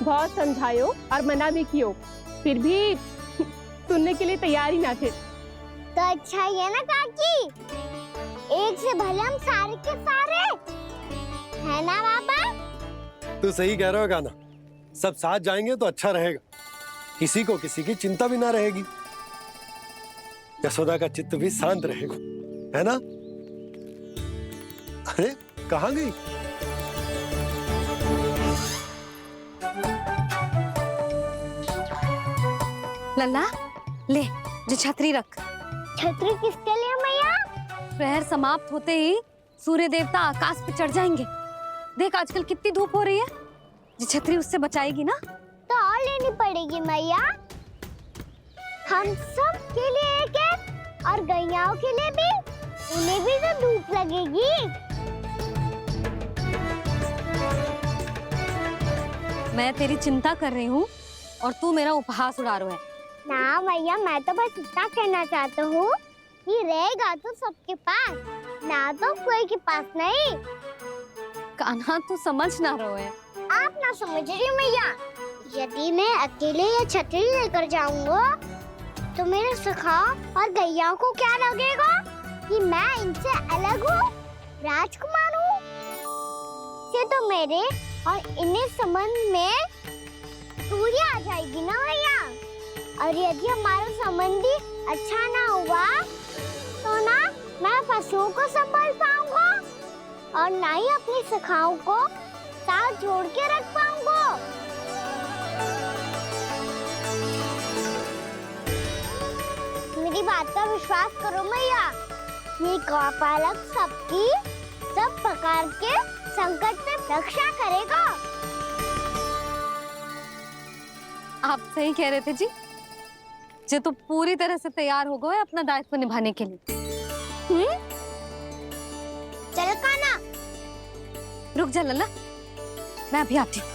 बहुत समझायो और मना भी कियो, फिर भी सुनने के लिए तैयार ही ना थे। तो अच्छा ही है ना काकी, एक से भले हम सारे के सारे, है ना पापा? तू सही कह रहा हो गाना, सब साथ जाएंगे तो अच्छा रहेगा, किसी को किसी की चिंता भी ना रहेगी, यशोदा का चित्त भी शांत रहेगा, है ना? अरे कहाँ गई? लल्ला ले, जो छतरी रख। छतरी किसके लिए मैया? प्रहर समाप्त होते ही सूर्य देवता आकाश पे चढ़ जाएंगे। देख आजकल कितनी धूप हो रही है, जो छतरी उससे बचाएगी ना। तो और लेनी पड़ेगी मैया, हम सब के लिए एक एक, और गैयाओं के लिए भी, उन्हें भी तो धूप लगेगी। मैं तेरी चिंता कर रही हूँ और तू मेरा उपहास उड़ा रहा है। ना भैया, मैं तो बस इतना कहना चाहता हूँ कि रहेगा तो सबके पास, ना तो कोई के पास नहीं। कान्हा तू समझ ना रहो है। आप ना समझ रही मैया, यदि मैं अकेले ये छतरी लेकर जाऊंगा तो मेरे सखा और गैयाओं को क्या लगेगा कि मैं इनसे अलग हूँ, राजकुमार हूँ। ये तो मेरे और इन्हें संबंध में दूरी आ जाएगी ना भैया। और यदि हमारा संबंध ही अच्छा ना हुआ तो ना मैं पशुओं को संभाल पाऊंगा और ना ही अपनी सखाओं को साथ जोड़ के रख पाऊंगा। मेरी बात का विश्वास करो मैया, ये गौपालक सबकी सब प्रकार के संकट से रक्षा करेगा। आप सही कह रहे थे जी, जो तो पूरी तरह से तैयार हो गए अपना दायित्व निभाने के लिए। चल कान्हा, रुक जा लल्ला, मैं अभी आती हूँ।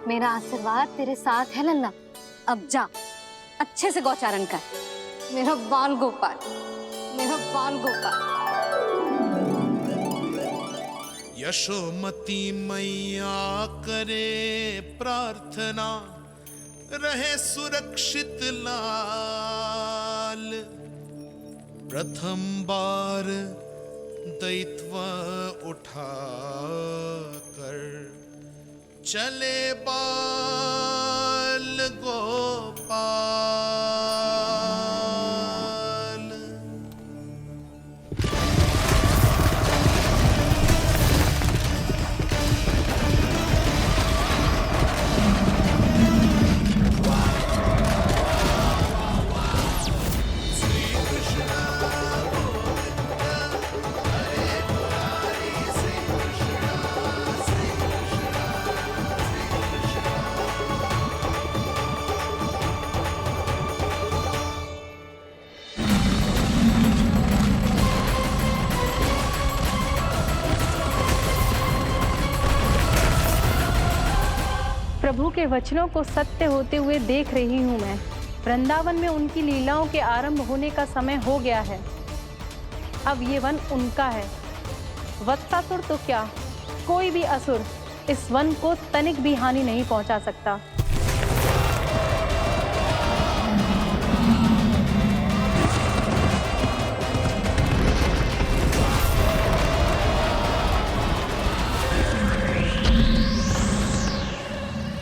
मेरा आशीर्वाद तेरे साथ है लल्ला, अब जा अच्छे से गौचारण कर। मेरा बाल गोपाल, मेरा बाल गोपाल। यशोमती मैया करे प्रार्थना, रहे सुरक्षित लाल। प्रथम बार दैत्व उठा कर चले बाल गोपाल। प्रभु के वचनों को सत्य होते हुए देख रही हूँ मैं। वृंदावन में उनकी लीलाओं के आरंभ होने का समय हो गया है। अब ये वन उनका है। वत्सासुर तो क्या, कोई भी असुर इस वन को तनिक भी हानि नहीं पहुंचा सकता।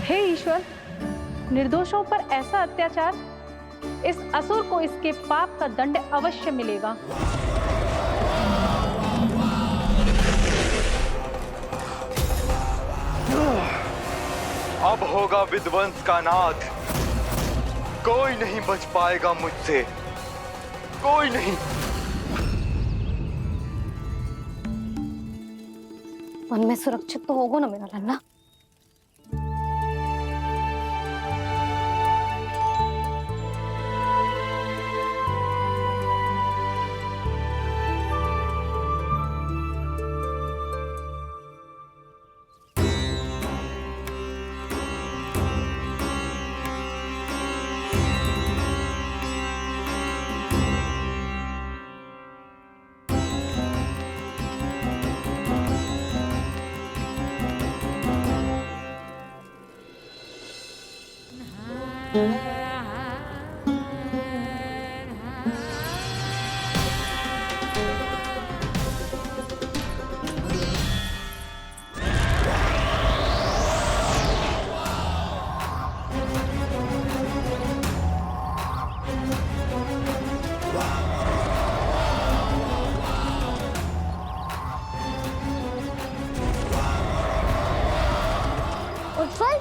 हे ईश्वर, निर्दोषों पर ऐसा अत्याचार, इस असुर को इसके पाप का दंड अवश्य मिलेगा। अब होगा विध्वंस का नाद, कोई नहीं बच पाएगा मुझसे, कोई नहीं। वन में सुरक्षित तो होगा ना मेरा लल्ला? उत्पल,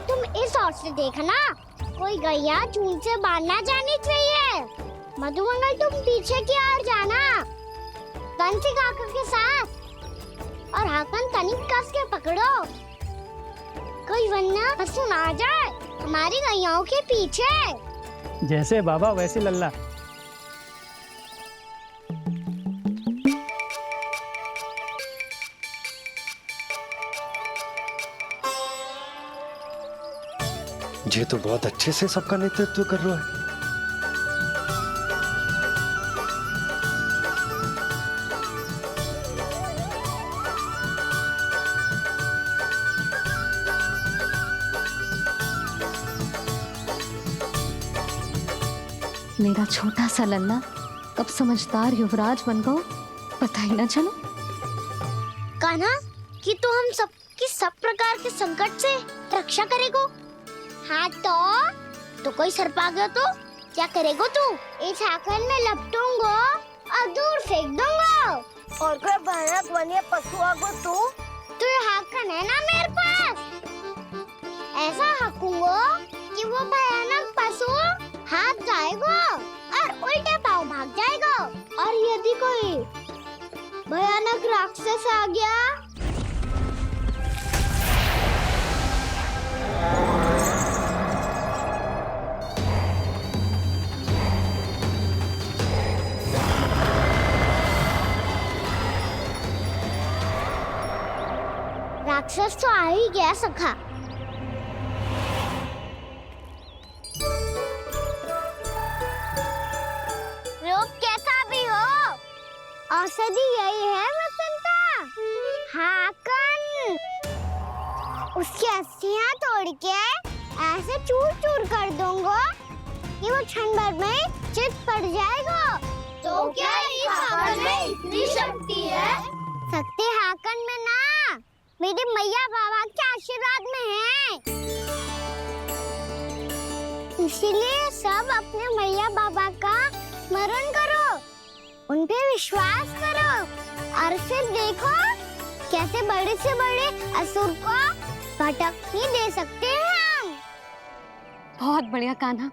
तुम इस ओर से देखना, कोई गैया चून से बाहर ना जानी चाहिए। मधुमंगल, तुम पीछे की ओर जाना, कंसी काका के साथ, और हाकन तनिक कस के पकड़ो, कोई वरना पशु ना आ जाए हमारी गैयाओं के पीछे। जैसे बाबा वैसे लल्ला। ये तो बहुत अच्छे से सबका नेतृत्व कर रहा है। मेरा छोटा सा लल्ला कब समझदार युवराज बन गो पता ही ना चलो। कान्हा, कि तू हम सबकी सब प्रकार के संकट से रक्षा करेगो। हाँ तो कोई सर्प आ गया तो क्या करेगो तू? इस हाकन में लपटूंगा और दूर फेंक दूंगा। और कोई भयानक वन्य पशु आगो तो ये हाकन है ना मेरे पास, ऐसा हाकूंगा कि वो भयानक पशु हाथ जाएगा और उल्टे पाँव भाग जाएगा। और यदि कोई भयानक राक्षस आ गया राक्षस तो आ ही गया सखा। रोग कैसा भी हो, औषधि यही है वसंता। हाकन उसकी अस्थियां तोड़ के ऐसे चूर चूर कर दूंगा कि वो क्षण भर में चित पड़ जाएगा। तो क्या इस हाकन में इतनी शक्ति है? शक्ति हाकन में ना, मेरे मैया बाबा के आशीर्वाद में है। इसीलिए सब अपने मैया बाबा का स्मरण करो, उन पे विश्वास करो और फिर देखो कैसे बड़े से बड़े असुर को भटक भी दे सकते हैं हम। बहुत बढ़िया कान्हा।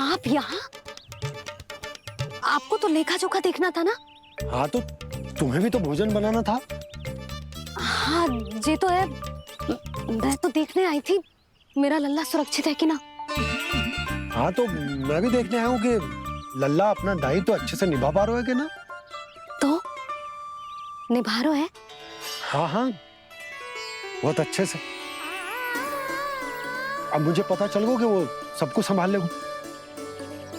आप यहाँ? आपको तो लेखा जोखा देखना था ना? हाँ तो तुम्हें भी तो भोजन बनाना था। हाँ ये तो है, मैं तो देखने आई थी मेरा लल्ला सुरक्षित है कि ना। हाँ तो मैं भी देखने आया हूँ कि लल्ला अपना दायित्व तो अच्छे से निभा पा रहा है कि ना। तो निभा रहा है? हाँ हाँ बहुत अच्छे से। अब मुझे पता चल गया कि वो सब कुछ संभाल लेगा।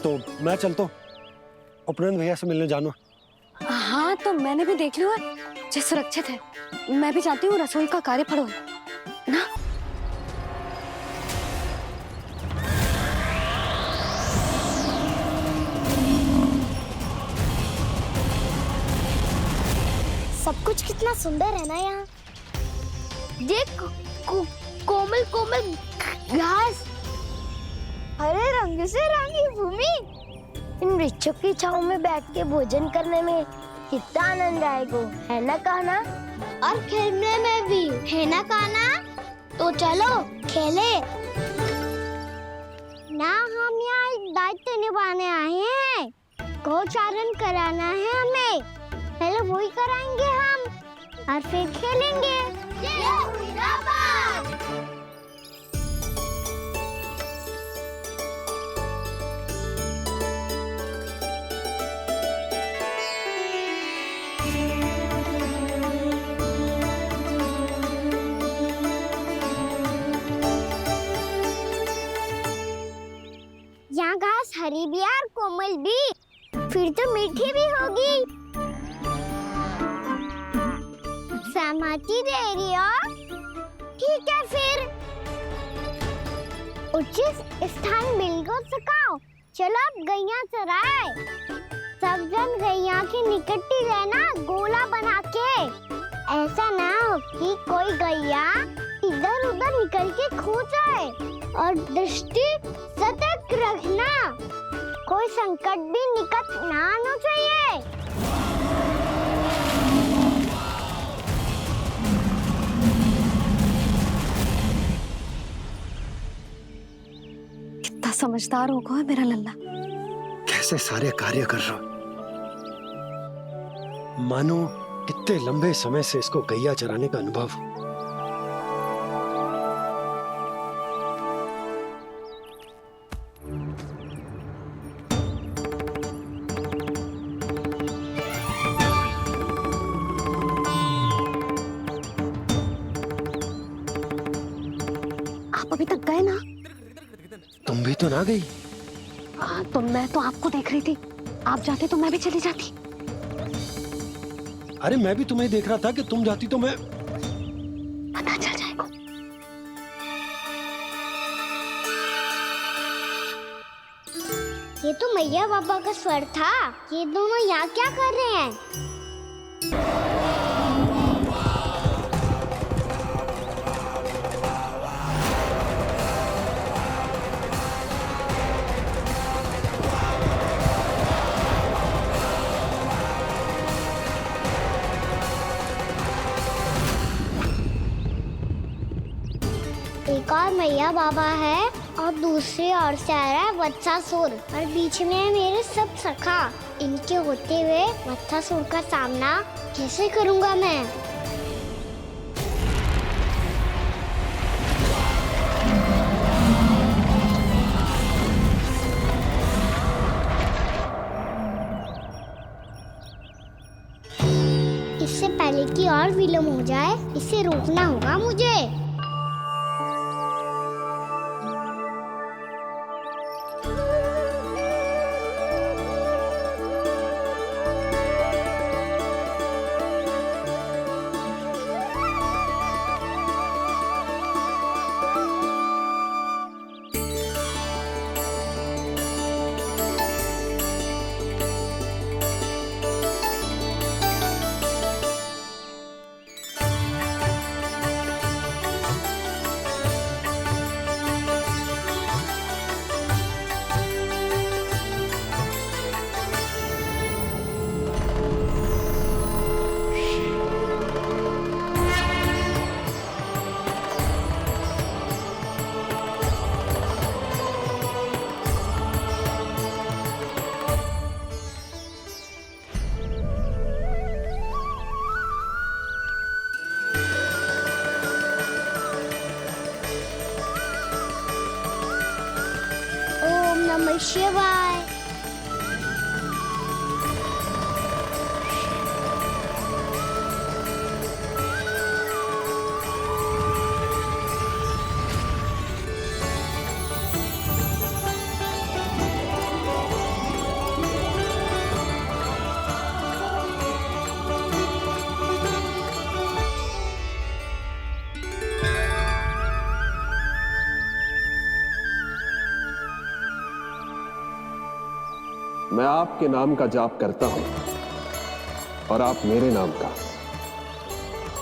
तो मैं चलता हूँ, उपनंद भैया से मिलने जाना। हाँ तो मैंने भी देख लिया जो सुरक्षित है। मैं भी चाहती हूँ रसोई का कार्य पड़ो ना। सब कुछ कितना सुंदर है ना यहाँ। देख कोमल कोमल घास, हरे रंग से रंगी भूमि। इन वृक्षों की छांव में बैठ के भोजन करने में कितना आनंद आएगा, है ना कान्हा? और खेलने में भी, है ना कान्हा? तो चलो खेले ना। हम यहाँ एक दायित्व निभाने आए हैं, गोचारण कराना है हमें। पहले वही कराएंगे हम और फिर खेलेंगे। यहाँ घास हरी भी और कोमल भी, फिर तो मीठी भी होगी। सहमति दे रही हो? ठीक है फिर, उचित स्थान बिल्कुल सिखाओ। चलो अब गैया चराए। सब जन गैया के निकट ही रहना, गोला बना के। ऐसा ना हो कि कोई गैया इधर उधर निकल के खो जाए। और दृष्टि सतर्क रखना, कोई संकट भी निकट ना आना चाहिए। कितना समझदार होगा है मेरा लल्ला। कैसे सारे कार्य कर रहा, मानो कितने लंबे समय से इसको गैया चराने का अनुभव हो। आप अभी तक गए ना? तुम भी तो ना गई। तो मैं तो आपको देख रही थी, आप जाते तो मैं भी चली जाती। अरे मैं भी तुम्हें देख रहा था कि तुम जाती तो मैं। पता चल जाएगा। ये तो मैया बाबा का स्वर था। ये दोनों यहाँ क्या कर रहे हैं? एक और मैया बाबा है और दूसरी ओर से आ रहा है वत्सासुर, और बीच में है मेरे सब सखा। इनके होते हुए वत्सासुर का सामना कैसे करूंगा मैं? इससे पहले कि और विलम्ब हो जाए, इसे रोकना होगा मुझे। ओम नमः शिवाय। मैं आपके नाम का जाप करता हूं और आप मेरे नाम का।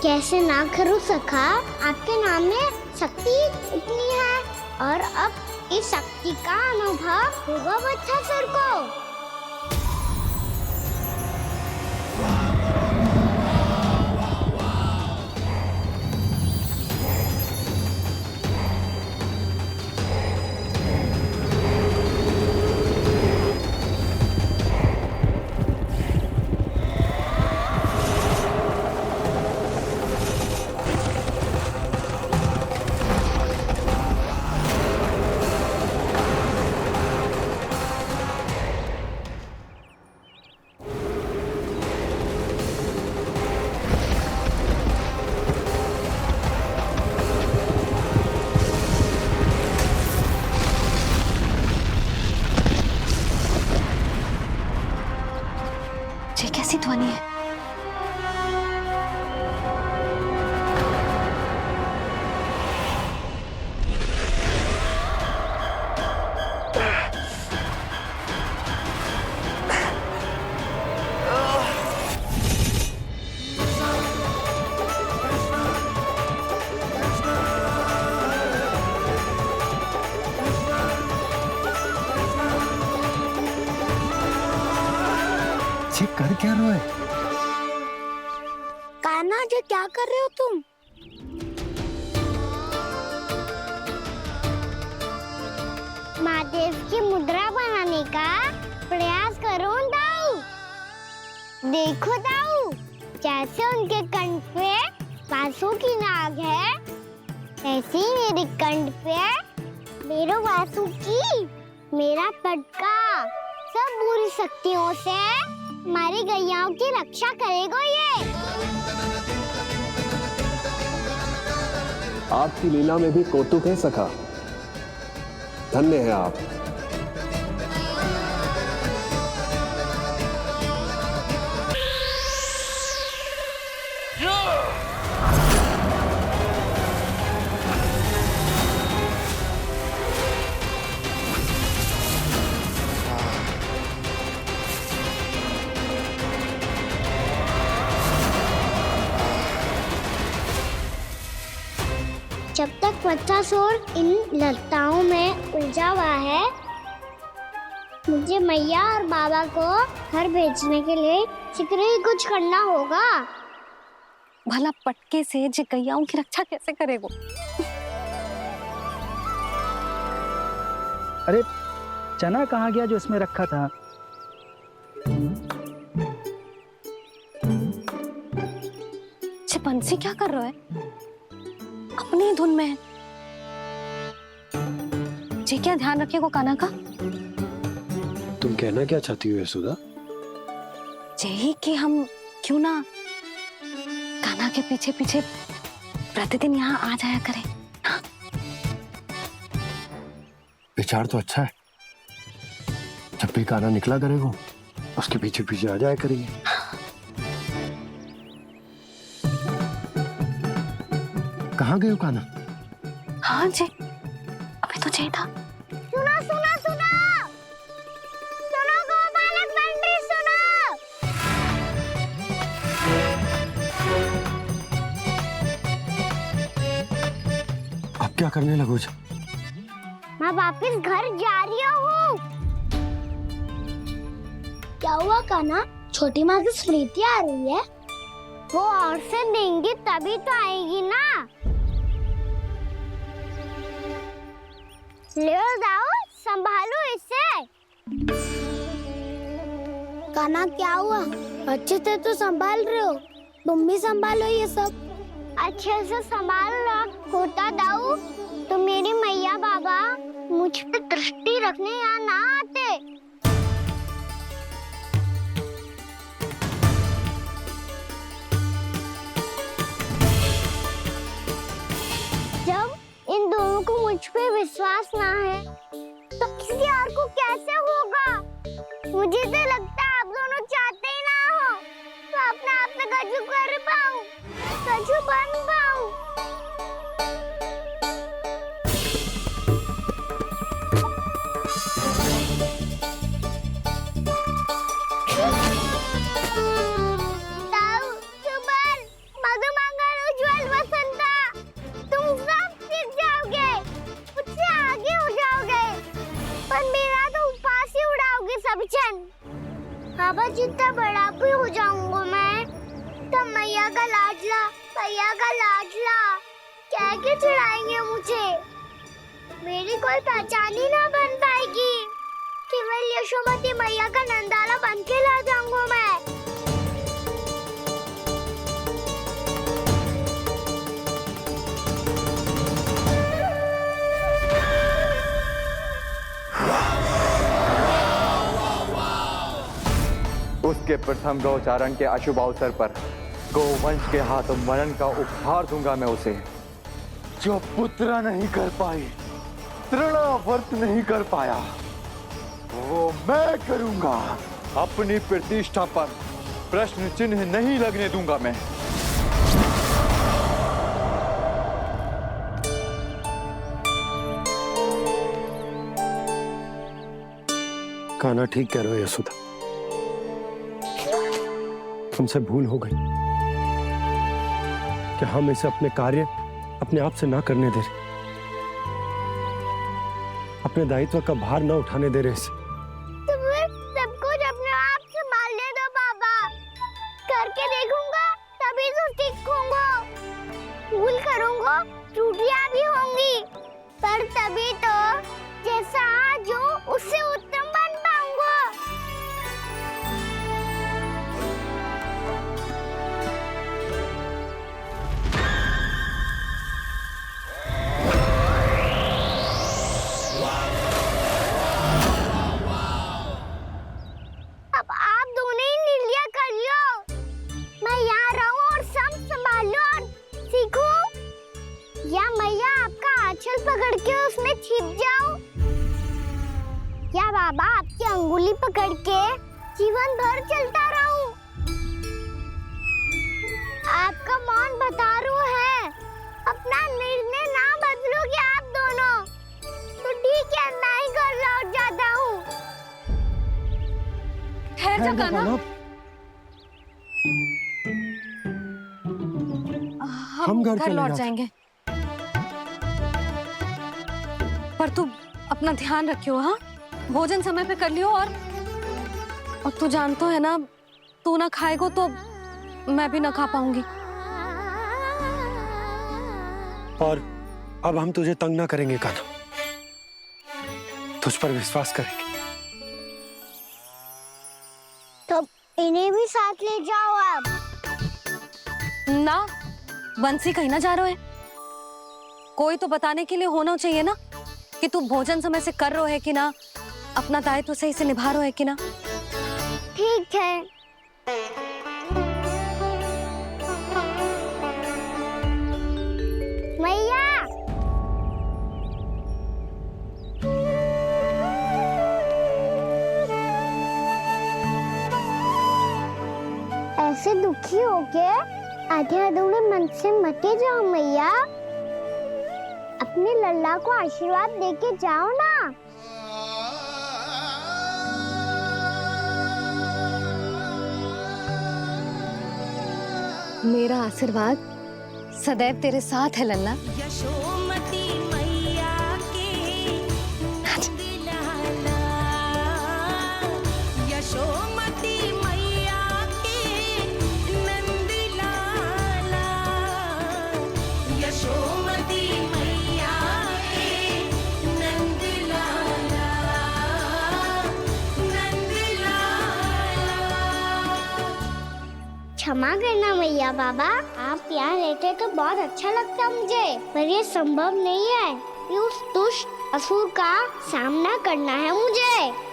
कैसे ना करूं सखा, आपके नाम में शक्ति इतनी है, और अब इस शक्ति का अनुभव होगा वत्सासुर को। ये कैसी ध्वनि है? ये कर क्या रहे हो? कान्हा जी क्या कर रहे हो तुम? महादेव की मुद्रा बनाने का प्रयास करो दाऊ। देखो दाऊ, जैसे उनके कंठ पे वासु की नाग है, ऐसे ही मेरे कंठ पे मेरे वासु की मेरा पटका सब बुरी शक्तियों से हमारी गैयाओं की रक्षा करेगा ये। आपकी लीला में भी कौतुक है सखा। धन्य है आप। जब तक वत्सासुर इन लताओं में उलझा हुआ है, मुझे मैया और बाबा को घर भेजने के लिए शीघ्र ही कुछ करना होगा। भला पटके से जे गैयाओं की रक्षा कैसे करेगो? अरे चना कहाँ गया जो इसमें रखा था? बंसी क्या कर रहा है? अपनी धुन में है। जी क्या ध्यान रखिएगा कान्हा का। तुम कहना क्या चाहती हो यशोदा? यही कि हम क्यों ना कान्हा के पीछे पीछे प्रतिदिन यहाँ आ जाया करें। हाँ? विचार तो अच्छा है। जब भी कान्हा निकला करेगा उसके पीछे पीछे आ जाया करेंगे। कहाँ गए हो कान्हा? हाँ जी, अभी तो चाहिए था। सुनो सुनो सुनो सुनो गोपालक मंत्री सुनो। अब क्या करने लगो? मैं वापस घर जा रही हूँ। क्या हुआ कान्हा? छोटी माँ की स्मृति आ रही है। वो और से देंगी तभी तो आएगी ना। ले जाओ, संभालो इसे। कान्हा क्या हुआ? अच्छे से तो संभाल रहे हो, तुम भी संभालो ये सब। अच्छे से संभाल रहा होता दाऊ तो मेरी मैया बाबा मुझ पे दृष्टि रखने यहाँ ना आते। जब इन दोनों को मुझ पे विश्वास ना है तो किसी और को कैसे होगा? मुझे तो लगता है आप दोनों चाहते ही ना हो तो अपने आप में गजू कर पाऊं, गजू बन पाऊं। बाबा जितना बड़ा भी हो जाऊंगा मैं तब मैया का लाडला कह के चिढ़ाएंगे मुझे। मेरी कोई पहचान ही ना बन पाएगी। केवल यशोमती मैया का नंदाला बन के ला जाऊंगा मैं। उसके प्रथम गौचारण के अशुभ अवसर पर गोवंश के हाथों मरण का उपहार दूंगा मैं उसे। जो पुत्र नहीं कर पाई, तृणावर्त नहीं कर पाया, वो मैं करूंगा। अपनी प्रतिष्ठा पर प्रश्न चिन्ह नहीं लगने दूंगा मैं। कान्हा ठीक कह रहे हो यशोदा, हमसे भूल हो गई कि हम इसे अपने कार्य अपने आप से ना करने दे रहे, अपने दायित्व का भार ना उठाने दे रहे इसे। तो फिर सब कुछ अपने आप संभालने दो बाबा। उंगली पकड़ के जीवन भर चलता रहूं। आपका मौन भतारू है, अपना निर्णय ना बदलोगे आप दोनों तो ठीक है, मैं ही घर लौट जाता हूँ। ठहर जा कान्हा, हम घर चले लौट जाते। जाएंगे। पर तू अपना ध्यान रखियो, हाँ? भोजन समय पे कर लियो। और तू जानतो है ना, तू ना खाएगो तो मैं भी ना खा पाऊंगी। और अब हम तुझे तंग ना करेंगे कान्हा, तुझ पर विश्वास करेंगे। तो इन्हें भी साथ ले जाओ आप। ना, बंसी कहीं ना जा रहे है। कोई तो बताने के लिए होना चाहिए ना कि तू भोजन समय से कर रहे है कि ना, अपना दायित्व सही से निभा रहे है कि ना। ठीक है। मैया, ऐसे दुखी होके आधे अधूरे मन से मत जाओ मैया, अपने लल्ला को आशीर्वाद देके जाओ ना। मेरा आशीर्वाद सदैव तेरे साथ है लल्ला। यशोमती मैया के नंद लाला, यशोमती मैया के नंद लाला, यशोमती मैया के नंद लाला, नंद लाला। क्षमा करना मैया बाबा, आप यहाँ रहते तो बहुत अच्छा लगता मुझे, पर ये संभव नहीं है कि उस दुष्ट असुर का सामना करना है मुझे।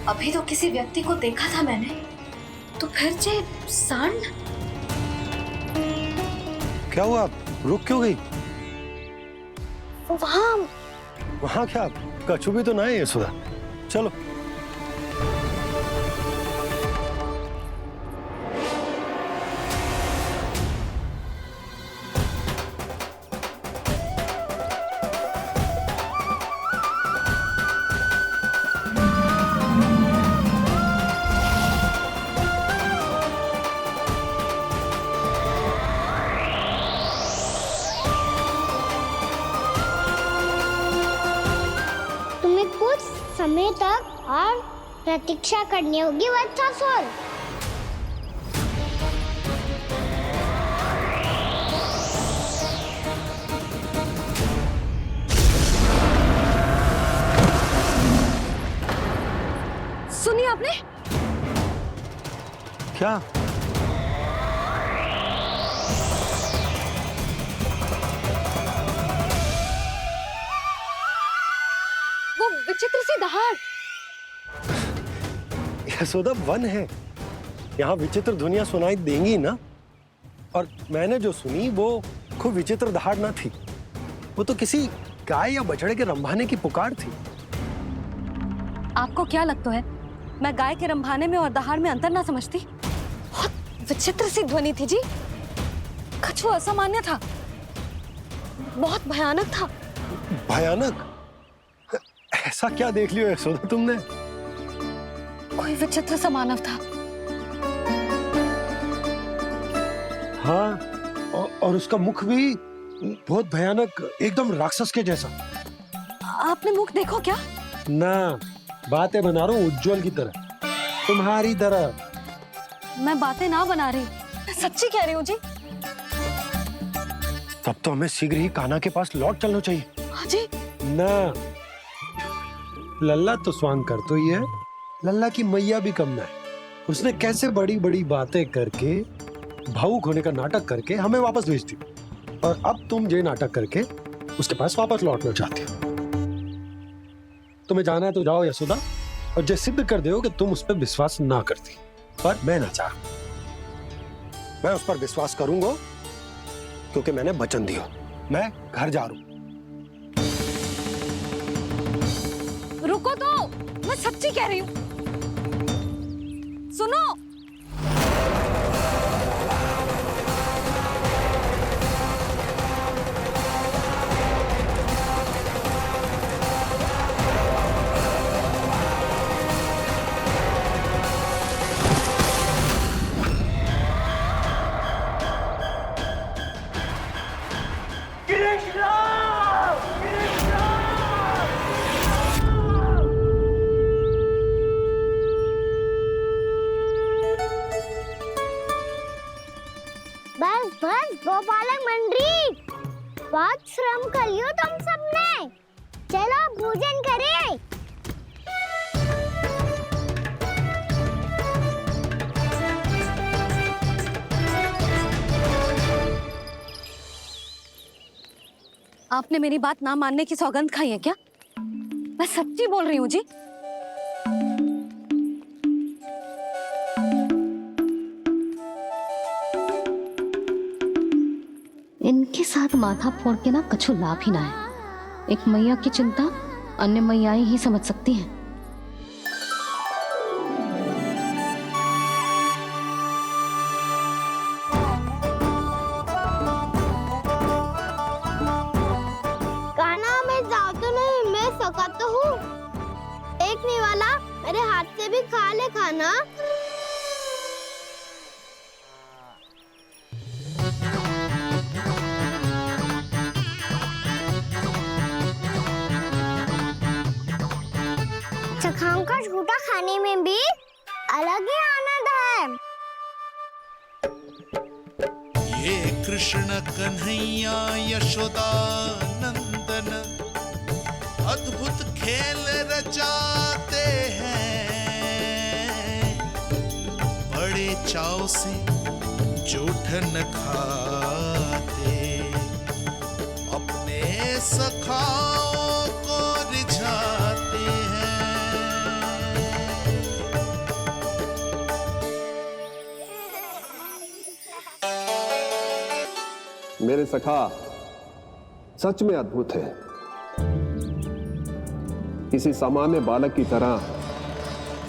अभी तो किसी व्यक्ति को देखा था मैंने, तो फिर से सांड। क्या हुआ, रुक क्यों गई? वहाँ क्या कछु भी तो नहीं है सुधा, चलो। तुम्हें कुछ समय तक और प्रतीक्षा करनी होगी वत्सासुर। सुनिए आपने? क्या? वो विचित्र सी दहाड़। यशोदा, वन है, यहाँ विचित्र ध्वनियां सुनाई देंगी ना। और मैंने जो सुनी वो खूब विचित्र दहाड़ ना थी, वो तो किसी गाय या बछड़े के रंभाने की पुकार थी। आपको क्या लगता है मैं गाय के रंभाने में और दहाड़ में अंतर ना समझती? बहुत विचित्र सी ध्वनि थी जी, कुछ वो असामान्य था, बहुत भयानक था। भयानक? ऐसा क्या देख लियो यशोदा तुमने? कोई विचित्र सा मानव था। हाँ, और उसका मुख भी बहुत भयानक, एकदम राक्षस के जैसा। आपने मुख देखो क्या? ना, बातें बना रहा हूँ उज्जवल की तरह, तुम्हारी तरह। मैं बातें ना बना रही, मैं सच्ची कह रही हूँ जी। तब तो हमें शीघ्र ही कान्हा के पास लौट चलना चाहिए। हाँ जी। ना, लल्ला तो स्वांग कर तो ही है, लल्ला की मैया भी कम ना है। उसने कैसे बड़ी बड़ी बातें करके, भावुक होने का नाटक करके हमें वापस भेज दी, और अब तुम ये नाटक करके उसके पास वापस लौटना चाहती हो। तुम्हें जाना है तो जाओ यशोदा, और जो सिद्ध कर दो कि तुम उस पर विश्वास ना करती, पर मैं ना चाह, मैं उस पर विश्वास करूंगा क्योंकि मैंने वचन दिया। मैं घर जा रहा हूं। रुको तो, मैं सच्ची कह रही हूँ। सुनो, बस बस गोपालक मंडली, बहुत श्रम कर लियो तुम सबने। चलो भोजन करें। आपने मेरी बात ना मानने की सौगंध खाई है क्या? मैं सच्ची बोल रही हूँ जी। इनके साथ माथा फोड़ के ना कछु लाभ ही ना है। एक मैया की चिंता अन्य मैयाएं ही समझ सकती हैं। कान्हा मैं जाओ तो नहीं, मैं सका तो हूँ। एक नहीं वाला मेरे हाथ से भी खा ले खाना। चखाओं का झूठा खाने में भी अलग ही आनंद है। ये कृष्ण कन्हैया यशोदा नंदन अद्भुत खेल रचाते हैं, बड़े चाव से जूठन खाते, अपने सखाओं को रिझाते हैं। मेरे सखा सच में अद्भुत है। किसी सामान्य बालक की तरह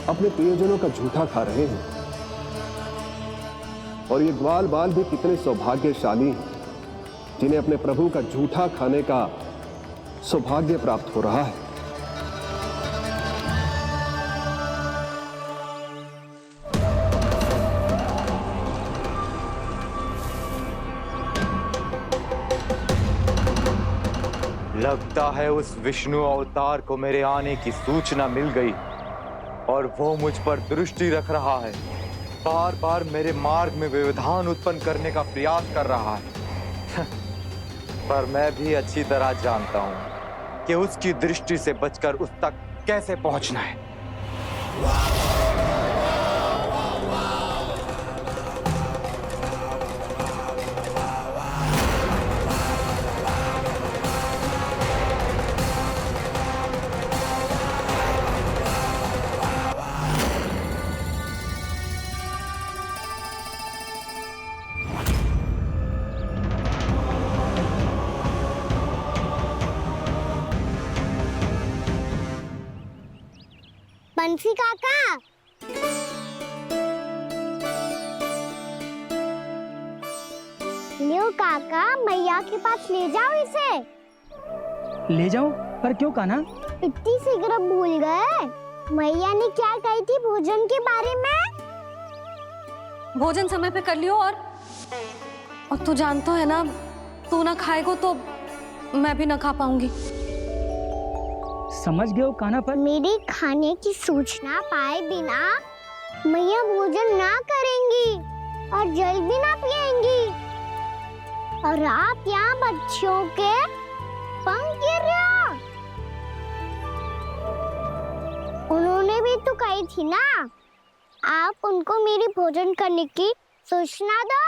अपने प्रियजनों का झूठा खा रहे हैं, और ये ग्वाल बाल भी कितने सौभाग्यशाली हैं जिन्हें अपने प्रभु का झूठा खाने का सौभाग्य प्राप्त हो रहा है। लगता है उस विष्णु अवतार को मेरे आने की सूचना मिल गई और वो मुझ पर दृष्टि रख रहा है। बार बार मेरे मार्ग में व्यवधान उत्पन्न करने का प्रयास कर रहा है। पर मैं भी अच्छी तरह जानता हूं कि उसकी दृष्टि से बचकर उस तक कैसे पहुंचना है। बंसी काका, लियो काका, मैया के पास ले जाओ इसे। ले जाऊं? पर क्यों कान्हा? इतनी शीघ्र भूल गए? मैया ने क्या कही थी भोजन के बारे में? भोजन समय पे कर लियो, और तू जानता है ना, तू ना खाएगो तो मैं भी ना खा पाऊंगी। समझ गए हो कान्हा पर? मेरी खाने की सूचना पाए बिना मैया भोजन ना करेंगी और जल भी ना पिएंगी। और आप यहाँ बच्चों के पंख गिर रहे हो। उन्होंने भी तो कही थी ना, आप उनको मेरी भोजन करने की सूचना दो।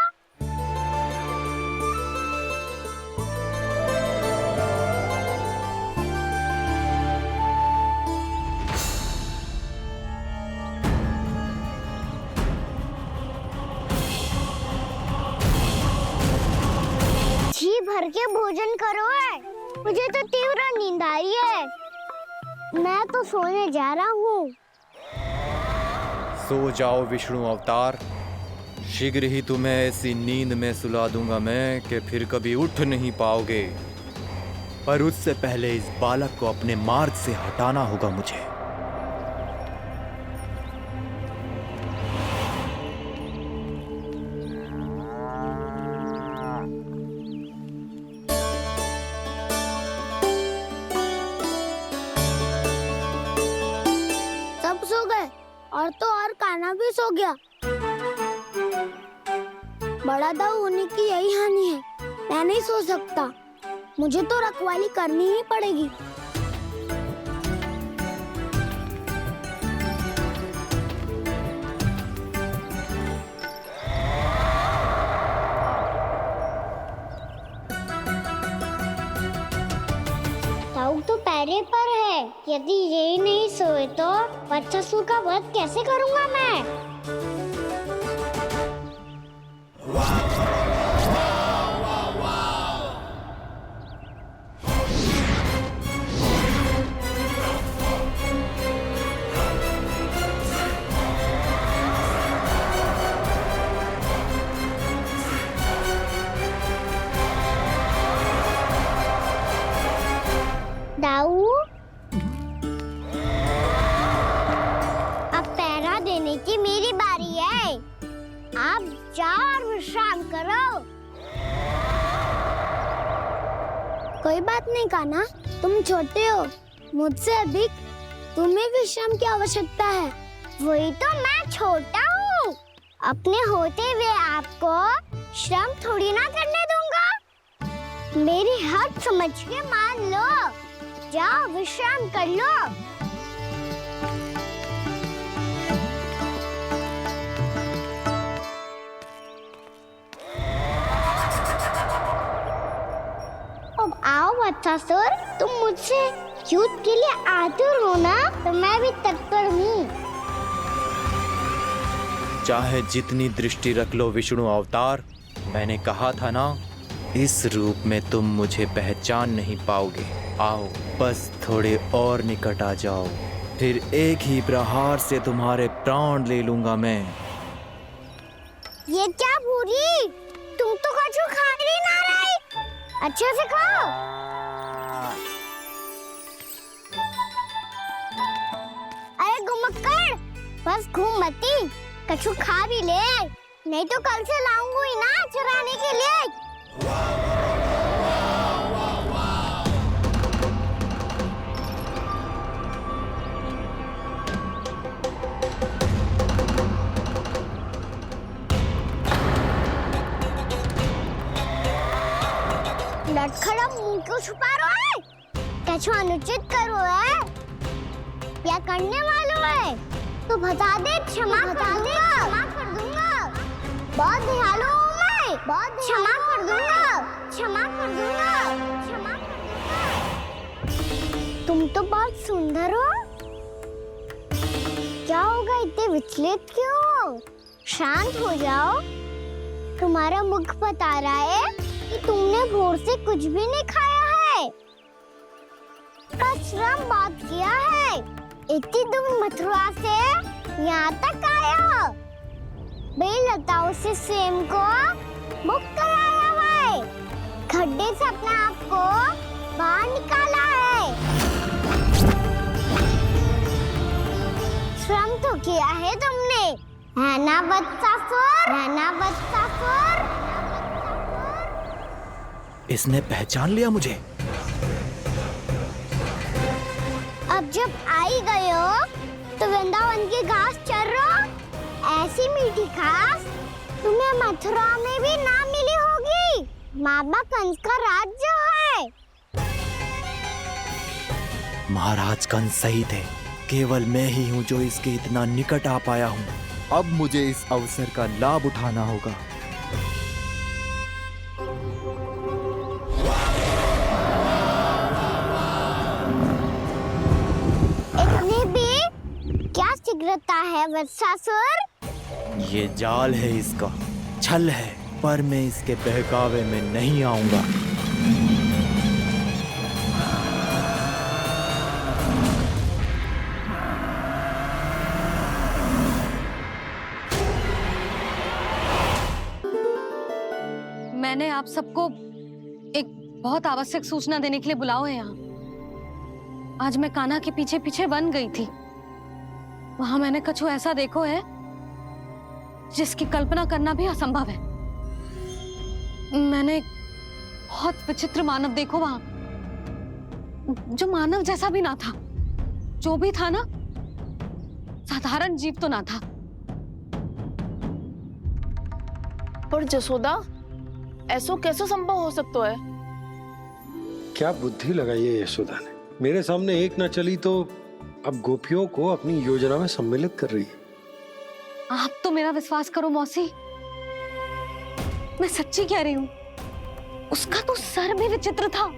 जी भर के भोजन करो है, मुझे तो तीव्र नींद आ रही है। मैं तो सोने जा रहा हूँ। सो जाओ विष्णु अवतार, शीघ्र ही तुम्हें ऐसी नींद में सुला दूंगा मैं कि फिर कभी उठ नहीं पाओगे। पर उससे पहले इस बालक को अपने मार्ग से हटाना होगा मुझे। सब सो गए और तो और कान्हा भी सो गया। बड़ा दाऊ होने की यही हानि है, मैं नहीं सो सकता। मुझे तो रखवाली करनी ही पड़ेगी। दाऊ तो पैरे पर है। यदि यही नहीं सोए तो वत्सासुर का वध कैसे करूंगा मैं? दाऊ, अब पहरा देने की मेरी बारी है। आप जाओ और विश्राम करो। कोई बात नहीं कान्हा, तुम छोटे हो, मुझसे अधिक तुम्हें विश्राम की आवश्यकता है। वही तो मैं छोटा हूँ, अपने होते हुए आपको श्रम थोड़ी ना करने दूंगा। मेरी हद समझ के मान लो। जाओ विश्राम कर लो। अब आओ वत्सासुर, तुम मुझसे युद्ध के लिए आतुर हो ना, तो मैं भी तत्पर हूँ। चाहे जितनी दृष्टि रख लो विष्णु अवतार, मैंने कहा था ना, इस रूप में तुम मुझे पहचान नहीं पाओगे। आओ बस थोड़े और निकट आ जाओ, फिर एक ही प्रहार से तुम्हारे प्राण ले लूंगा मैं। ये क्या भूरी, तुम तो कछु खा ही ना रही। अच्छे से खाओ। अरे घुमक्कड़, बस घूम मती, कछु खा भी ले, नहीं तो कल से लाऊंगी ही ना चुराने के लिए। लटखड़ा मुंह क्यों छुपा रहा है? कछु अनुचित करो है या करने वालों है तो बता दे, क्षमा कर दूंगा। बहुत दयालु हूँ मैं, बहुत क्षमा कर दूंगा। तुम तो बहुत सुंदर हो। क्या होगा, इतने विचलित क्यों हो? शांत हो जाओ। तुम्हारा मुख बता रहा है कि तुमने भोर से कुछ भी नहीं खाया है, श्रम बात किया है। इतनी दूर मथुरा से यहाँ तक आया हो, बेलताओं से स्वयं को मुक्त कराया हुआ है, खड्डे से अपने आप को बाहर निकाला है। श्रम तो किया है तुमने, है ना वत्सासुर? इसने पहचान लिया मुझे। जब आई गए हो तो वृंदावन की घास चर रहो। ऐसी मीठी घास तुम्हें मथुरा में भी ना मिली होगी। मामा कंस का राज जो है। महाराज कंस सही थे, केवल मैं ही हूँ जो इसके इतना निकट आ पाया हूँ। अब मुझे इस अवसर का लाभ उठाना होगा। इतनी भी क्या शीघ्रता है वत्सासुर? ये जाल है इसका, छल है, पर मैं इसके बहकावे में नहीं आऊंगा। मैंने आप सबको एक बहुत आवश्यक सूचना देने के लिए बुलाओ है यहाँ। आज मैं कान्हा के पीछे पीछे वन गई थी। वहां मैंने कछु ऐसा देखो है जिसकी कल्पना करना भी असंभव है। मैंने बहुत विचित्र मानव देखो वहां, जो मानव जैसा भी ना था। जो भी था ना, साधारण जीव तो ना था। पर जसोदा, ऐसो कैसे संभव हो सकता है? क्या बुद्धि लगाई है यशोदा ने। मेरे सामने एक ना चली तो अब गोपियों को अपनी योजना में सम्मिलित कर रही है। आप तो मेरा विश्वास करो मौसी, मैं सच्ची कह रही हूँ। उसका तो सर भी विचित्र था।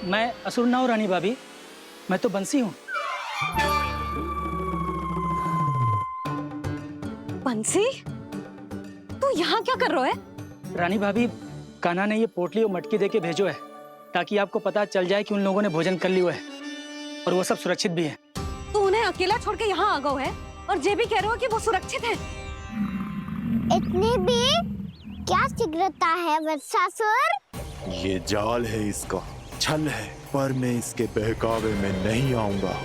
मैं असुर ना हूँ रानी भाभी, मैं तो बंसी हूँ। बंसी, तू यहाँ क्या कर रहा है? रानी भाभी, कान्हा ने ये पोटली और मटकी देके भेजो है ताकि आपको पता चल जाए कि उन लोगों ने भोजन कर लिया है और वो सब सुरक्षित भी है। तू उन्हें अकेला छोड़ के यहाँ आ गए है और ये भी कह रहे हो कि वो सुरक्षित है। इतनी भी क्या शीघ्रता है वत्सासुर? ये जाल है इसका, छल है, पर मैं इसके बहकावे में नहीं आऊंगा।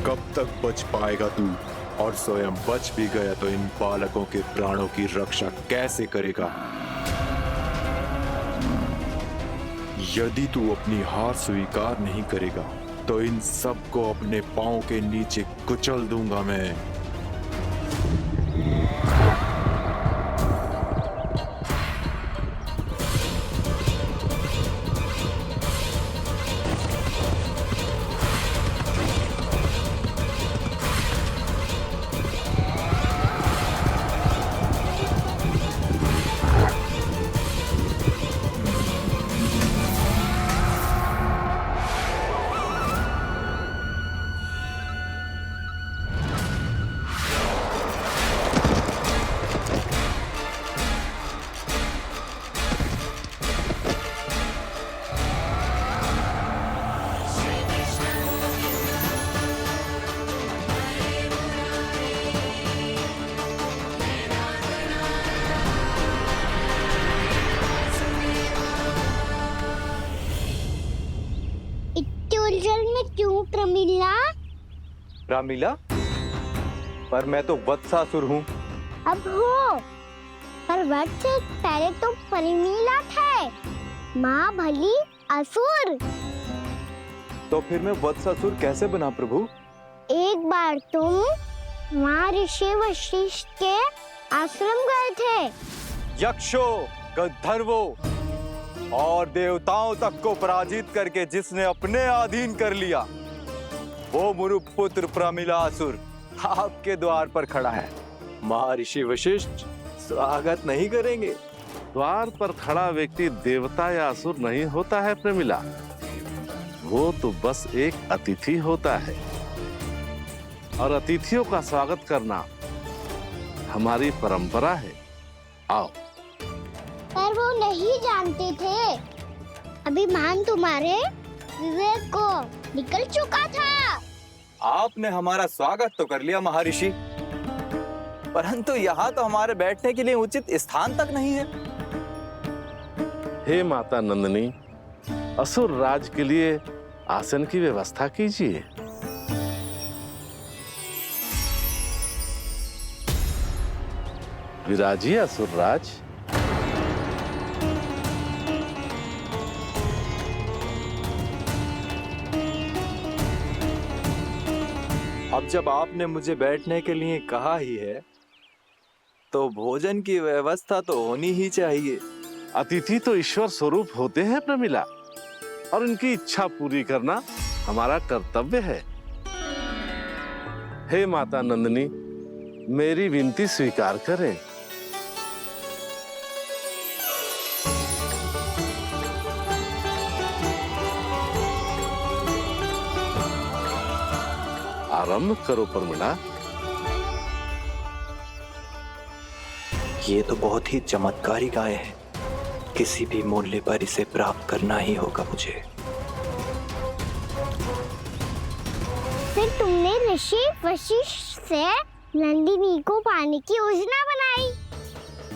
कब तक बच पाएगा तू? और स्वयं बच भी गया तो इन बालकों के प्राणों की रक्षा कैसे करेगा? यदि तू अपनी हार स्वीकार नहीं करेगा तो इन सबको अपने पांव के नीचे कुचल दूंगा मैं। उलझन में क्यों प्रमिला? रामीला, पर मैं तो वत्सासुर हूँ। अब हो, पर वत्स से पहले तो परिमीला थे। माँ भली असुर। तो फिर मैं वत्सासुर कैसे बना प्रभु? एक बार तुम वहाँ ऋषि वशिष्ठ के आश्रम गए थे। यक्षो, गंधर्वो और देवताओं तक को पराजित करके जिसने अपने अधीन कर लिया, वो मुरुपुत्र प्रमिलासुर। आपके द्वार पर खड़ा है। महर्षि वशिष्ठ स्वागत नहीं करेंगे? द्वार पर खड़ा व्यक्ति देवता या असुर नहीं होता है प्रमिला, वो तो बस एक अतिथि होता है और अतिथियों का स्वागत करना हमारी परंपरा है। आओ। पर वो नहीं जानते थे, अभिमान तुम्हारे विवेक को निकल चुका था। आपने हमारा स्वागत तो कर लिया महर्षि, परंतु यहाँ तो हमारे बैठने के लिए उचित स्थान तक नहीं है। हे माता नंदिनी, असुर राज के लिए आसन की व्यवस्था कीजिए। विराजिए असुर राज। अब जब आपने मुझे बैठने के लिए कहा ही है, तो भोजन की व्यवस्था तो होनी ही चाहिए। अतिथि तो ईश्वर स्वरूप होते हैं प्रमिला, और उनकी इच्छा पूरी करना हमारा कर्तव्य है। हे माता नंदिनी, मेरी विनती स्वीकार करें। आरंभ करो प्रमिला। ये तो बहुत ही चमत्कारी गाय है, किसी भी मूल्य पर इसे प्राप्त करना ही होगा मुझे। फिर तुमने ऋषि वशिष्ठ से नंदिनी को पाने की योजना बनाई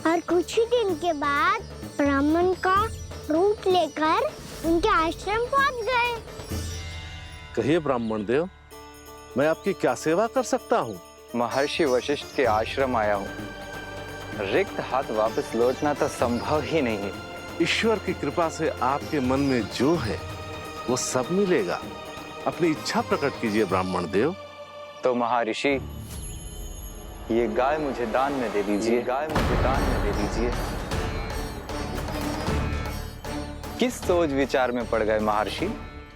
और कुछ ही दिन के बाद ब्राह्मण का रूप लेकर उनके आश्रम पहुंच गए। कहिए ब्राह्मण देव, मैं आपकी क्या सेवा कर सकता हूँ? महर्षि वशिष्ठ के आश्रम आया हूँ। रिक्त हाथ वापस लौटना तो संभव ही नहीं है। ईश्वर की कृपा से आपके मन में जो है वो सब मिलेगा। अपनी इच्छा प्रकट कीजिए ब्राह्मण देव। तो महर्षि, ये गाय मुझे दान में दे दीजिए। गाय मुझे दान में दे दीजिए। किस सोच विचार में पड़ गए महर्षि?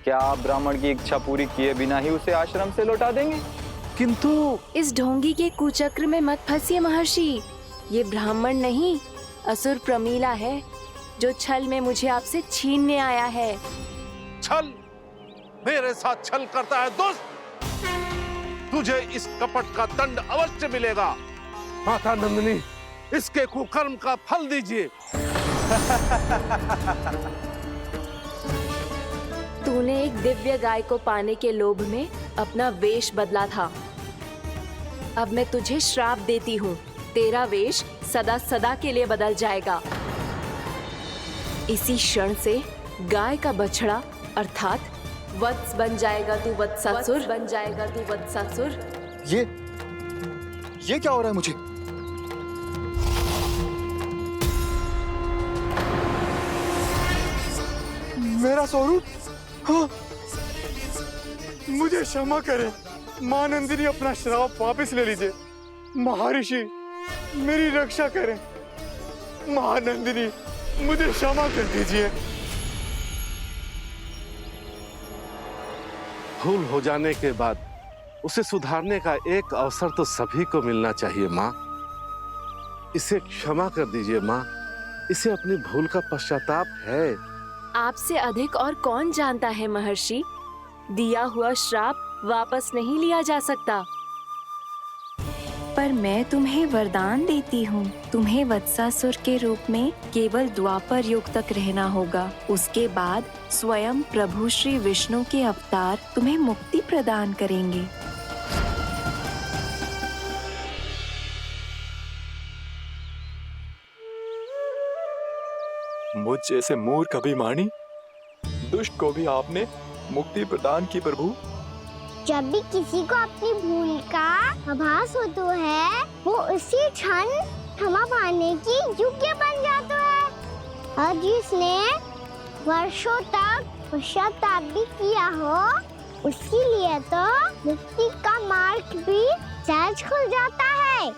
क्या आप ब्राह्मण की इच्छा पूरी किए बिना ही उसे आश्रम से लौटा देंगे? किंतु इस ढोंगी के कुचक्र में मत फंसिए महर्षि। ये ब्राह्मण नहीं, असुर प्रमीला है, जो छल में मुझे आपसे छीनने आया है। छल? मेरे साथ छल करता है दुष्ट? तुझे इस कपट का दंड अवश्य मिलेगा। माता नंदिनी, इसके कुकर्म का फल दीजिए। तूने एक दिव्य गाय को पाने के लोभ में अपना वेश बदला था। अब मैं तुझे श्राप देती हूँ, तेरा वेश सदा सदा के लिए बदल जाएगा। इसी क्षण से गाय का बछड़ा अर्थात वत्स बन जाएगा तू वत्सासुर। बन जाएगा तू वत्सासुर। ये क्या हो रहा है मुझे? मेरा स्वरूप? हाँ। मुझे क्षमा करें मां नंदिनी, अपना श्राप वापस ले लीजिए। महर्षि, मेरी रक्षा करें। मां नंदिनी, मुझे क्षमा कर दीजिए। भूल हो जाने के बाद उसे सुधारने का एक अवसर तो सभी को मिलना चाहिए माँ। इसे क्षमा कर दीजिए माँ, इसे अपनी भूल का पश्चाताप है। आपसे अधिक और कौन जानता है महर्षि, दिया हुआ श्राप वापस नहीं लिया जा सकता। पर मैं तुम्हें वरदान देती हूँ, तुम्हें वत्सासुर के रूप में केवल द्वापर युग तक रहना होगा। उसके बाद स्वयं प्रभु श्री विष्णु के अवतार तुम्हें मुक्ति प्रदान करेंगे। मुझ जैसे मूर्ख अभिमानी दुष्ट को भी आपने मुक्ति प्रदान की प्रभु। जब भी किसी को अपनी भूल का आभास होता है, वो उसी क्षण क्षमा पाने की योग्य बन जाता है। और जिसने वर्षों तक पश्चाताप भी किया हो, उसके लिए तो मुक्ति का मार्ग भी सहज खुल जाता है।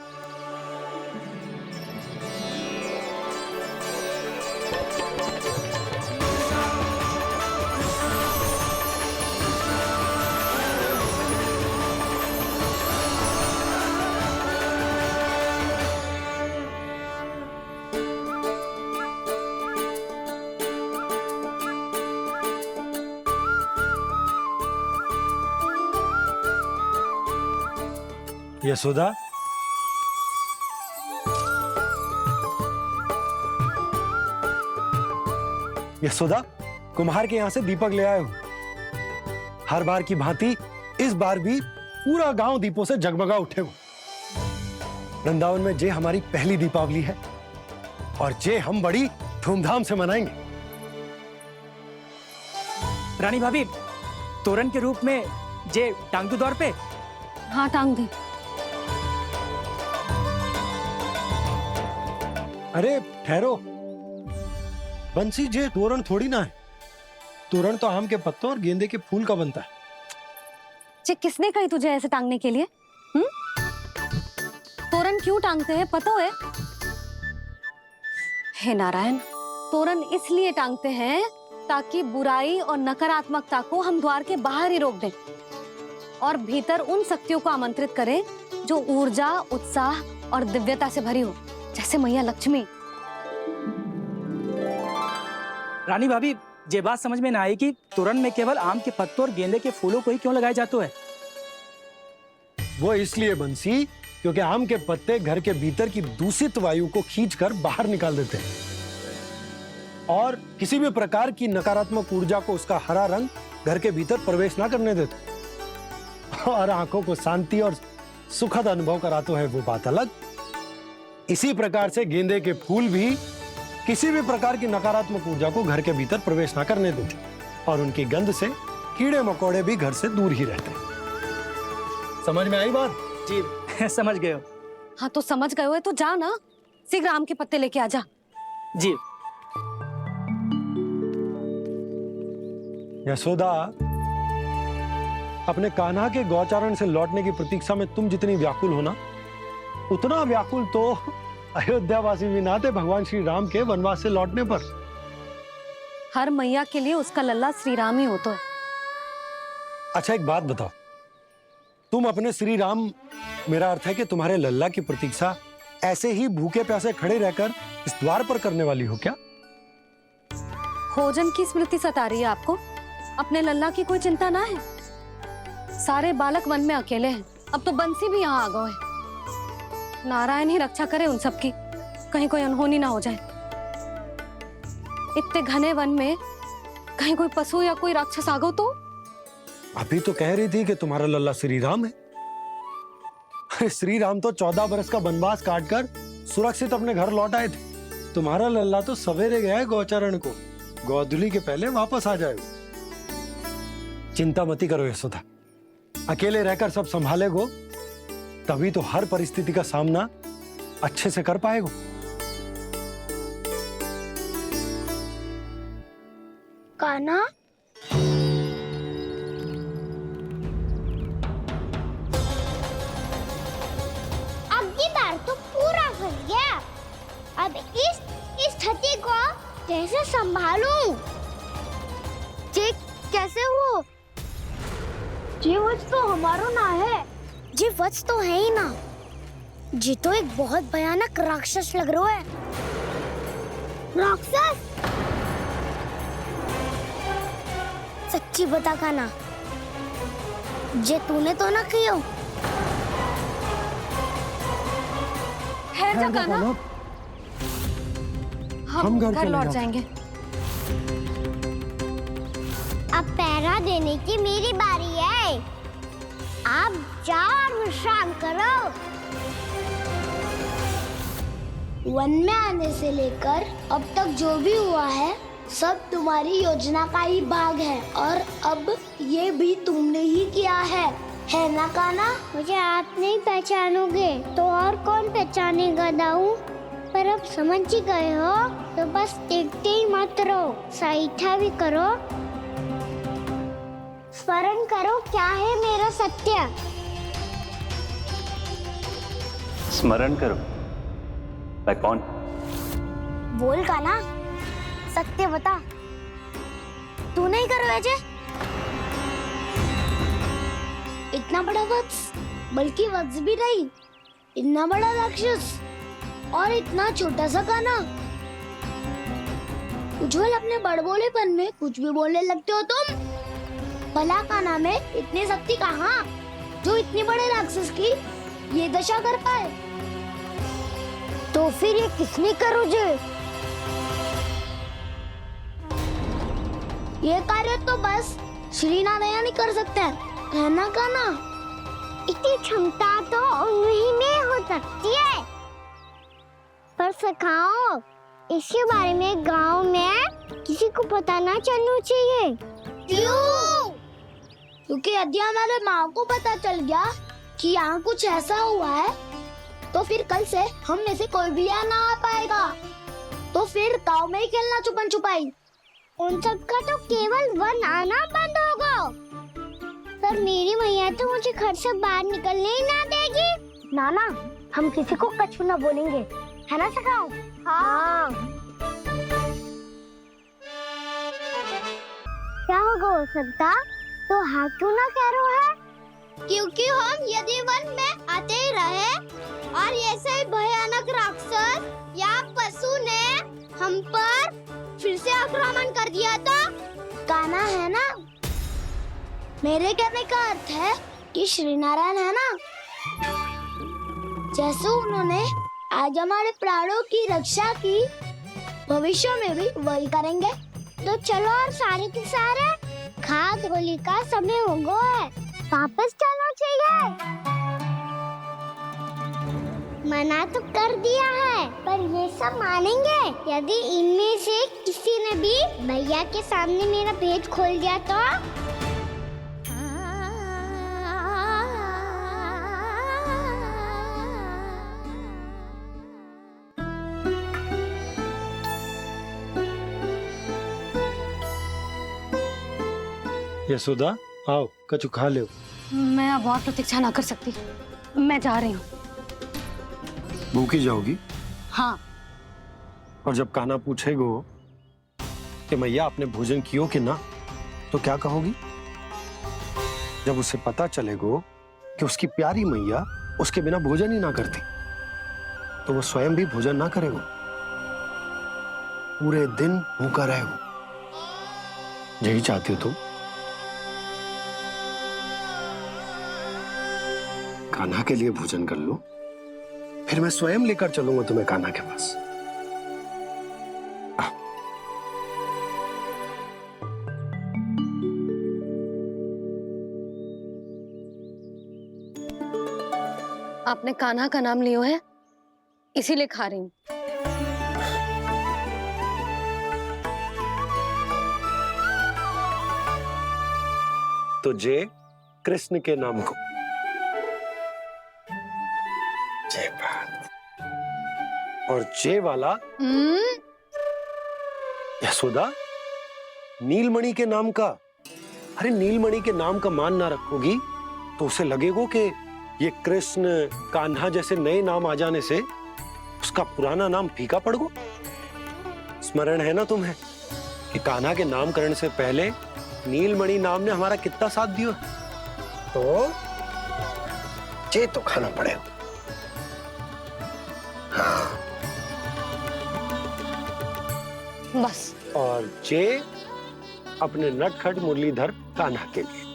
यशोदा, यशोदा, कुम्हार के यहां से दीपक ले आए हूं। हर बार की भांति इस बार भी पूरा गांव दीपों से जगमगा उठे हो। वृंदावन में जे हमारी पहली दीपावली है और जे हम बड़ी धूमधाम से मनाएंगे। रानी भाभी, तोरण के रूप में जे टांग दो द्वार पे। हाँ, टांग दे। अरे ठहरो, बंसी, जे तोरण थोड़ी ना है। तोरण तो आम के पत्तों और गेंदे के फूल का बनता है। जे किसने कही तुझे ऐसे टांगने के लिए? तोरण क्यों टांगते हैं पता है? हे नारायण, तोरण इसलिए टांगते हैं ताकि बुराई और नकारात्मकता को हम द्वार के बाहर ही रोक दें और भीतर उन शक्तियों को आमंत्रित करें जो ऊर्जा, उत्साह और दिव्यता से भरी हो, जैसे मैया लक्ष्मी। रानी भाभी, ये बात समझ में ना आई कि तोरण में केवल आम के पत्तों और गेंदे के फूलों को ही क्यों लगाया जाता है? वो इसलिए बंसी, क्योंकि आम के पत्ते घर के भीतर की दूषित वायु को खींचकर बाहर निकाल देते हैं और किसी भी प्रकार की नकारात्मक ऊर्जा को उसका हरा रंग घर के भीतर प्रवेश ना करने देते और आंखों को शांति और सुखद अनुभव कराते है, वो बात अलग। इसी प्रकार से गेंदे के फूल भी किसी भी प्रकार की नकारात्मक ऊर्जा को घर के भीतर प्रवेश ना करने देते और उनकी गंध से कीड़े मकोड़े भी घर से दूर ही रहते हैं। समझ में आई बात? जी, समझ गए हो। हाँ, तो समझ गए हो तो जा ना, शीघ्र आम के पत्ते लेके आ जा। जी। यशोदा, अपने कान्हा के गौचारण से लौटने की प्रतीक्षा में तुम जितनी व्याकुल हो ना, उतना व्याकुल तो अयोध्यावासी भी ना थे भगवान श्री राम के वनवास से लौटने पर। हर मैया के लिए उसका लल्ला श्री राम ही होता है। अच्छा, एक बात बताओ, तुम अपने श्री राम, मेरा अर्थ है कि तुम्हारे लल्ला की प्रतीक्षा ऐसे ही भूखे प्यासे खड़े रहकर इस द्वार पर करने वाली हो क्या? भोजन की स्मृति सता रही है आपको? अपने लल्ला की कोई चिंता ना है। सारे बालक वन में अकेले हैं, अब तो बंसी भी यहाँ आ गए हैं। नारायण ही रक्षा करे उन सबकी, कहीं कोई अनहोनी ना हो जाए। इतने घने वन में कहीं कोई पशु या कोई राक्षस आ गो तो? अभी तो कह रही थी कि तुम्हारा लल्ला श्री राम है। श्री राम तो 14 बरस का वनवास काटकर सुरक्षित अपने घर लौट आए थे। तुम्हारा लल्ला तो सवेरे गया है गौचरण को, गोधूली के पहले वापस आ जाएगा। चिंता मती करो यशोदा, अकेले रहकर सब संभालेगो तभी तो हर परिस्थिति का सामना अच्छे से कर पाएगो। कान्हा, अब की बार तो पूरा फंस गया। अब इस स्थिति को कैसे संभालूं? ये कैसे हो? ये वच तो हमारो ना है। ये वच तो है ही ना। ये तो एक बहुत भयानक राक्षस लग रहा है। राक्षस? सच्ची बता कान्हा, ये तूने तो ना किया? ठहर जा कान्हा, हम घर लौट जाएंगे। अब पहरा देने की मेरी बारी है। आप जाओ और विश्राम करो। वन में आने से लेकर अब तक जो भी हुआ है सब तुम्हारी योजना का ही भाग है और अब ये भी तुमने ही किया है ना कान्हा? मुझे आप नहीं पहचानोगे तो और कौन पहचानेगा दाऊ? पर अब समझ ही गए हो तो बस देखते ही मत रहो, सहीठा भी करो। स्मरण करो क्या है मेरा सत्य। स्मरण करो? मैं कौन? बोल कान्हा, सत्य बता। तू नहीं करो अजय? इतना बड़ा वत्स, बल्कि वत्स भी नहीं, इतना बड़ा राक्षस और इतना छोटा सा कान्हा। उज्जवल, अपने बड़बोलेपन में कुछ भी बोलने लगते हो तुम। भला कान्हा में इतनी शक्ति कहाँ जो इतने बड़े राक्षस की ये दशा कर पाए, तो फिर ये किसने करो जे? ये कार्य तो बस श्री नारायण ही कर सकते हैं, है ना कान्हा? इतनी क्षमता तो उन्हीं में हो सकती है, पर सखाओ इसके बारे में गांव में किसी को पता ना चलना चाहिए। क्यों? क्योंकि यदि हमारे माँ को पता चल गया कि यहाँ कुछ ऐसा हुआ है, तो फिर कल से हम में से कोई भी यहाँ ना आ पाएगा। तो फिर गांव में ही खेलना छुपन छुपाई। उन सबका तो केवल वन आना बंद होगा, पर मेरी मैया तो मुझे घर से बाहर निकलने ही ना देगी। नाना, हम किसी को कछु ना बोलेंगे, है ना सखाओ? हाँ। क्या होगा हो सकता? तो हाँ क्यों ना कह रहा है? क्योंकि हम यदि वन में आते ही रहे और ऐसे ही भयानक राक्षस या पशु ने हम पर फिर से आक्रमण कर दिया तो कान्हा, है ना? मेरे कहने का अर्थ है कि श्री नारायण है ना, जैसे उन्होंने आज हमारे प्राणों की रक्षा की, भविष्य में भी वही करेंगे। तो चलो और सारे के सारे खाद होली का समय हो गया है, वापस चलना चाहिए। मना तो कर दिया है, पर ये सब मानेंगे यदि इनमें से किसी ने भी भैया के सामने मेरा भेद खोल दिया तो? यशोदा, आओ कछु खा लो। मैं अब और प्रतीक्षा ना कर सकती, मैं जा रही हूँ। भूखी जाओगी? हाँ। और जब कान्हा पूछेगो कि मैया आपने भोजन कियो कि ना, तो क्या कहोगी? जब उसे पता चलेगो कि उसकी प्यारी मैया उसके बिना भोजन ही ना करती, तो वो स्वयं भी भोजन ना करेगो, पूरे दिन भूखा रहेगो। यही चाहती हो तुम? कान्हा के लिए भोजन कर लो, फिर मैं स्वयं लेकर चलूंगा तुम्हें कान्हा के पास। आपने कान्हा का नाम लियो है, इसीलिए खा रही हूँ। तो जय कृष्ण के नाम को। जय बात। और जय वाला यशोदा, नीलमणि के नाम का। अरे नीलमणि के नाम का मान ना रखोगी तो उसे लगेगा कि ये कृष्ण कान्हा जैसे नए नाम आ जाने से उसका पुराना नाम फीका पड़ गो। स्मरण है ना तुम्हें कि कान्हा के नामकरण से पहले नीलमणि नाम ने हमारा कितना साथ दिया? तो जे तो खाना पड़ेगा। हाँ। बस। और जे अपने नटखट मुरलीधर कान्हा के लिए।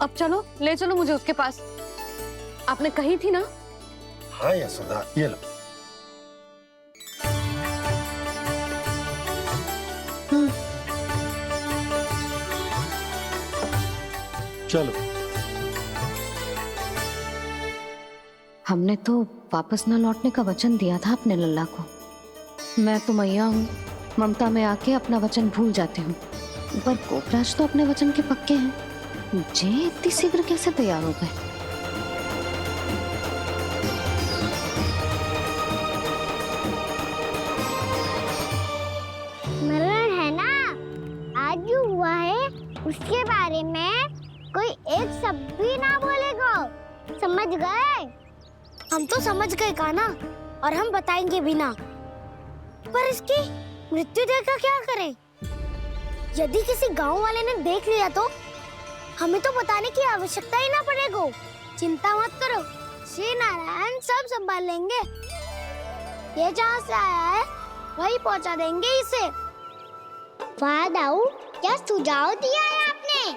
अब चलो, ले चलो मुझे उसके पास। आपने कही थी ना? हाँ यशोदा, ये लो। चलो। हमने तो वापस न लौटने का वचन दिया था अपने लल्ला को। मैं तो मैया हूँ, ममता में आके अपना वचन भूल जाती हूँ, पर गोपराज तो अपने वचन के पक्के हैं। जे इतनी शीघ्र कैसे तैयार हो गए? स्मरण है ना, आज जो हुआ है उसके बारे में कोई एक शब्द भी ना बोलेगा। समझ गए? हम तो समझ गए कान्हा, और हम बताएंगे भी ना। पर इसकी मृत्यु देखकर क्या करें? यदि किसी गांव वाले ने देख लिया तो हमें तो बताने की आवश्यकता ही ना पड़ेगा। चिंता मत करो, श्री नारायण सब संभाल लेंगे। ये जहाँ से आया है वही पहुँचा देंगे इसे। वाह दाऊ, क्या सुझाव दिया है आपने।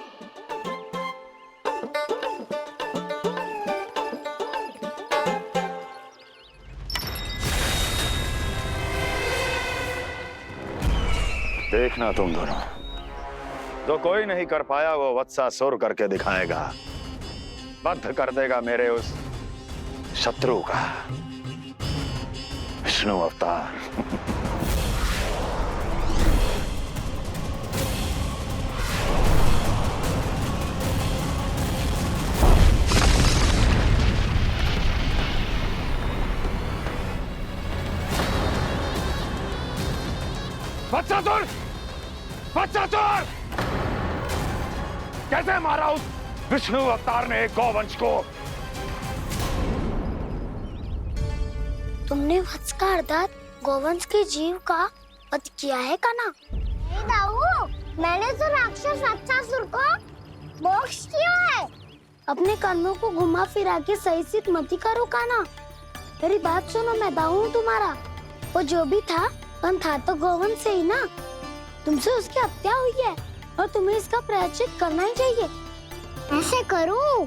देखना तुम दोनों, जो कोई नहीं कर पाया वो वत्सासुर करके दिखाएगा, बद्ध कर देगा मेरे उस शत्रु का विष्णु अवतार। वत्सासुर! वत्सासुर! कैसे मारा उस विष्णु अवतार ने गौवंश को? तुमने वत्स का अर्थात गोवंश के जीव का वध किया है कान्हा? नहीं दाऊ, मैंने तो राक्षस वत्सासुर को मोक्ष दिया है। अपने कर्मों को घुमा फिरा के सही सिद्ध मत करो कान्हा। मेरी बात सुनो, मैं दाऊ हूँ तुम्हारा। वो जो भी था पण था तो गोवंश से ही ना। तुमसे उसकी हत्या हुई है और तुम्हें इसका प्रायश्चित करना ही चाहिए। ऐसे करूं